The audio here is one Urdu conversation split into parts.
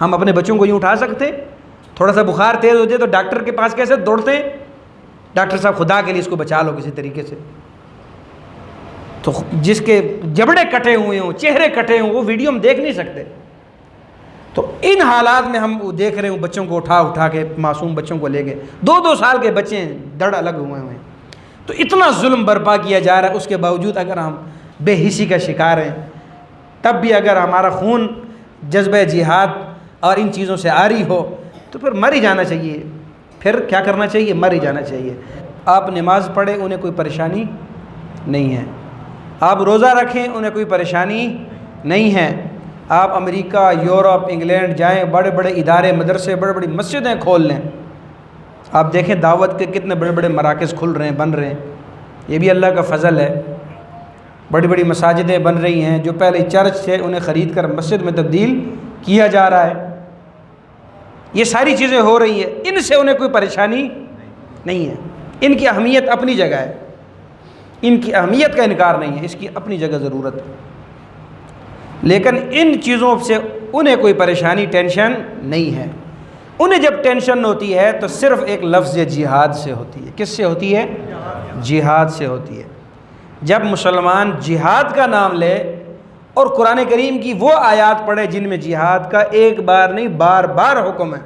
ہم اپنے بچوں کو یوں اٹھا سکتے؟ تھوڑا سا بخار تیز ہو جائے تو ڈاکٹر کے پاس کیسے دوڑتے ہیں؟ ڈاکٹر صاحب خدا کے لیے اس کو بچا لو کسی طریقے سے. تو جس کے جبڑے کٹے ہوئے ہوں، چہرے کٹے ہوں، وہ ویڈیو ہم دیکھ نہیں سکتے. تو ان حالات میں ہم دیکھ رہے ہوں بچوں کو اٹھا کے، معصوم بچوں کو لے گئے، 2 سال کے بچے ہیں، دڑ الگ ہوئے ہیں. تو اتنا ظلم برپا کیا جا رہا ہے، اس کے باوجود اگر ہم بے حسی کا شکار ہیں، تب بھی اگر ہمارا خون جذبہ جہاد اور ان چیزوں سے آری ہو تو پھر مر ہی جانا چاہیے. پھر کیا کرنا چاہیے؟ مر ہی جانا چاہیے. آپ نماز پڑھیں، انہیں کوئی پریشانی نہیں ہے. آپ روزہ رکھیں، انہیں کوئی پریشانی نہیں ہے. آپ امریکہ، یورپ، انگلینڈ جائیں، بڑے بڑے ادارے، مدرسے، بڑے بڑی مسجدیں کھول لیں. آپ دیکھیں دعوت کے کتنے بڑے بڑے مراکز کھل رہے ہیں، بن رہے ہیں. یہ بھی اللہ کا فضل ہے. بڑی بڑی مساجدیں بن رہی ہیں، جو پہلے چرچ تھے انہیں خرید کر مسجد میں تبدیل کیا جا رہا ہے. یہ ساری چیزیں ہو رہی ہیں، ان سے انہیں کوئی پریشانی نہیں ہے. ان کی اہمیت اپنی جگہ ہے، ان کی اہمیت کا انکار نہیں ہے، اس کی اپنی جگہ ضرورت ہے. لیکن ان چیزوں سے انہیں کوئی پریشانی، ٹینشن نہیں ہے. انہیں جب ٹینشن ہوتی ہے تو صرف ایک لفظ جہاد سے ہوتی ہے. کس سے ہوتی ہے؟ جہاد سے ہوتی ہے. جب مسلمان جہاد کا نام لے اور قرآن کریم کی وہ آیات پڑھے جن میں جہاد کا ایک بار نہیں بار بار حکم ہے،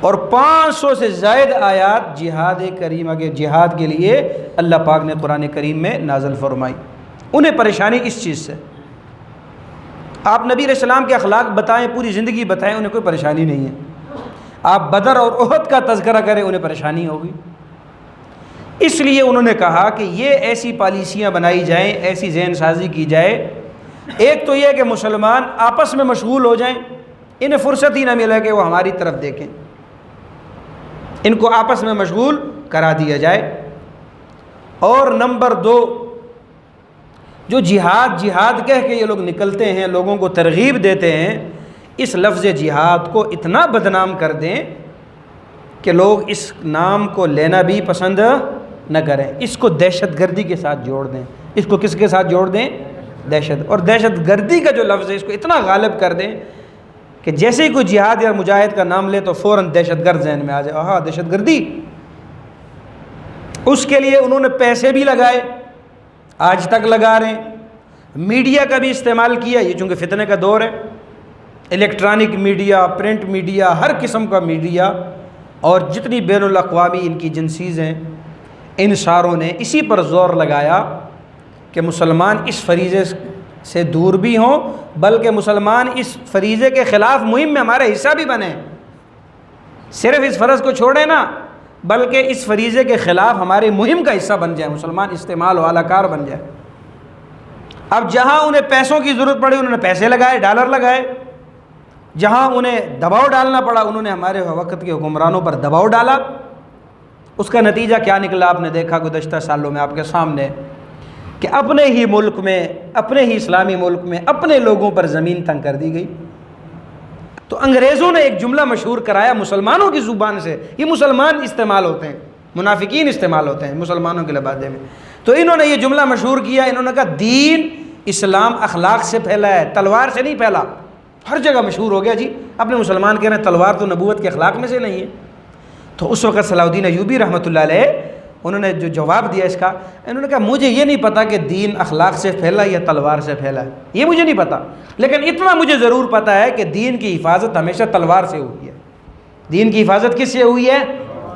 اور 500 سے زائد آیات جہاد کریمہ کے جہاد کے لیے اللہ پاک نے قرآن کریم میں نازل فرمائی، انہیں پریشانی اس چیز سے. آپ نبی علیہ السلام کے اخلاق بتائیں، پوری زندگی بتائیں، انہیں کوئی پریشانی نہیں ہے. آپ بدر اور احد کا تذکرہ کریں، انہیں پریشانی ہوگی. اس لیے انہوں نے کہا کہ یہ ایسی پالیسیاں بنائی جائیں، ایسی ذہن سازی کی جائے. ایک تو یہ کہ مسلمان آپس میں مشغول ہو جائیں، انہیں فرصت ہی نہ ملے کہ وہ ہماری طرف دیکھیں، ان کو آپس میں مشغول کرا دیا جائے. اور نمبر 2، جو جہاد کہہ کے یہ لوگ نکلتے ہیں، لوگوں کو ترغیب دیتے ہیں، اس لفظ جہاد کو اتنا بدنام کر دیں کہ لوگ اس نام کو لینا بھی پسند نہ کریں. اس کو دہشت گردی کے ساتھ جوڑ دیں. اس کو کس کے ساتھ جوڑ دیں؟ اور دہشت گردی کا جو لفظ ہے اس کو اتنا غالب کر دیں کہ جیسے ہی کوئی جہاد یا مجاہد کا نام لے تو فوراً دہشت گرد ذہن میں آ جائے. ہاں، دہشت گردی. اس کے لیے انہوں نے پیسے بھی لگائے، آج تک لگا رہے ہیں. میڈیا کا بھی استعمال کیا، یہ چونکہ فتنے کا دور ہے، الیکٹرانک میڈیا، پرنٹ میڈیا، ہر قسم کا میڈیا، اور جتنی بین الاقوامی ان کی ایجنسیز ہیں، ان ساروں نے اسی پر زور لگایا کہ مسلمان اس فریضے سے دور بھی ہوں، بلکہ مسلمان اس فریضے کے خلاف مہم میں ہمارا حصہ بھی بنیں. صرف اس فرض کو چھوڑیں نا، بلکہ اس فریضے کے خلاف ہماری مہم کا حصہ بن جائے، مسلمان استعمال والا کار بن جائے. اب جہاں انہیں پیسوں کی ضرورت پڑی انہوں نے پیسے لگائے، ڈالر لگائے. جہاں انہیں دباؤ ڈالنا پڑا انہوں نے ہمارے وقت کے حکمرانوں پر دباؤ ڈالا. اس کا نتیجہ کیا نکلا آپ نے دیکھا گزشتہ سالوں میں آپ کے سامنے، کہ اپنے ہی ملک میں، اپنے ہی اسلامی ملک میں اپنے لوگوں پر زمین تنگ کر دی گئی. تو انگریزوں نے ایک جملہ مشہور کرایا مسلمانوں کی زبان سے، یہ مسلمان استعمال ہوتے ہیں، منافقین استعمال ہوتے ہیں مسلمانوں کے لبادے میں. تو انہوں نے یہ جملہ مشہور کیا، انہوں نے کہا دین اسلام اخلاق سے پھیلا ہے، تلوار سے نہیں پھیلا. ہر جگہ مشہور ہو گیا جی، اپنے مسلمان کہہ رہے ہیں تلوار تو نبوت کے اخلاق میں سے نہیں ہے. تو اس وقت صلاح الدین ایوبی رحمۃ اللہ علیہ انہوں نے جو جواب دیا اس کا، انہوں نے کہا مجھے یہ نہیں پتا کہ دین اخلاق سے پھیلا یا تلوار سے پھیلا ہے، یہ مجھے نہیں پتا، لیکن اتنا مجھے ضرور پتا ہے کہ دین کی حفاظت ہمیشہ تلوار سے ہوئی ہے. دین کی حفاظت کس سے ہوئی ہے؟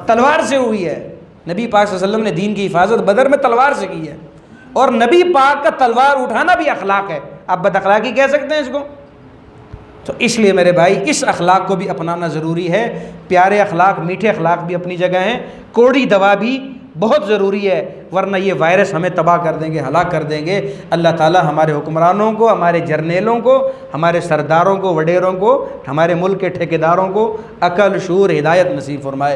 تلوار سے ہوئی ہے. نبی پاک صلی اللہ علیہ وسلم نے دین کی حفاظت بدر میں تلوار سے کی ہے، اور نبی پاک کا تلوار اٹھانا بھی اخلاق ہے. آپ بد اخلاقی کہہ سکتے ہیں اس کو. تو اس لیے میرے بھائی اس اخلاق کو بھی اپنانا ضروری ہے. پیارے اخلاق، میٹھے اخلاق بھی اپنی جگہ ہیں، کوڑی دوا بھی بہت ضروری ہے، ورنہ یہ وائرس ہمیں تباہ کر دیں گے، ہلاک کر دیں گے. اللہ تعالی ہمارے حکمرانوں کو، ہمارے جرنیلوں کو، ہمارے سرداروں کو، وڈیروں کو، ہمارے ملک کے ٹھیکیداروں کو عقل، شعور، ہدایت نصیب فرمائے.